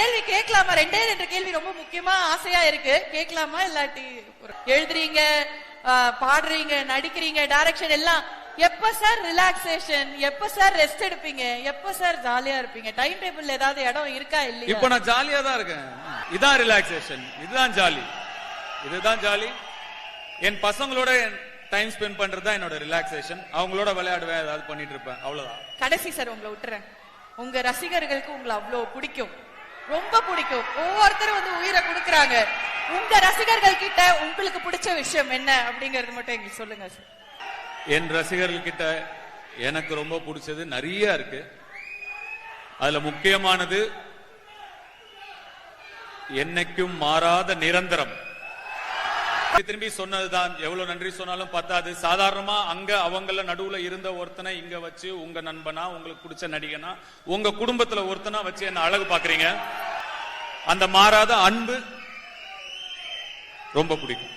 கேள்வி கேட்கலாமா? ரெண்டே ரெண்டு கேள்வி ரொம்ப முக்கியமா ஆசையா இருக்கு, கேட்கலாமா? இல்லாட்டி எழுதுறீங்க, பாடுறீங்க, நடிக்கிறீங்க, டைரக்ஷன் எல்லாம். எப்ப சார் ரிலாக்ஸேஷன், எப்ப சார் ரெஸ்ட் எடுப்பீங்க, எப்ப சார் ஜாலியா இருப்பீங்க? டைம் டேபிள்ல ஏதாவது இடம் இருக்கா இல்லையா? இப்ப நான் ஜாலியா தான் இருக்கேன். இதான் ரிலாக்ஸேஷன், இதுதான் ஜாலி, இதுதான் ஜாலி. என் பசங்களோட டைம் ஸ்பெண்ட் பண்றதுதான் என்னோட ரிலாக்ஸேஷன். அவங்களோட விளையாடுவேன், ஏதாவது பண்ணிட்டு இருப்பேன், அவ்வளவுதான். கடைசி சார் உங்களை விட்டுறேன். உங்க ரசிகர்களுக்கு உங்களை அவ்வளவு பிடிக்கும், ரொம்ப பிடிக்கும். ஒவ்வொருத்தரும் வந்து உயிரை கொடுக்கறாங்க. உங்க ரசிகர்கள் கிட்ட உங்களுக்கு பிடிச்ச விஷயம் என்ன அப்படிங்கறது மட்டும் எங்களுக்கு சொல்லுங்க சார். என் ரசிகர்கள் கிட்ட எனக்கு ரொம்ப பிடிச்சது நிறைய இருக்கு. அதுல முக்கியமானது என்னைக்கும் மாறாத நிரந்தரம். திரும்பி சொன்னதுதான், எவ்வளவு நன்றி சொன்னாலும் பத்தாது. சாதாரணமா அங்க அவங்கள நடுவுல இருந்த ஒருத்தனை இங்க வச்சு உங்க நண்பனா, உங்களுக்கு பிடிச்ச நடிகனா, உங்க குடும்பத்துல ஒருத்தனா வச்சு என்ன அழகு பாக்குறீங்க. அந்த மாறாத அன்பு ரொம்ப பிடிக்கும்.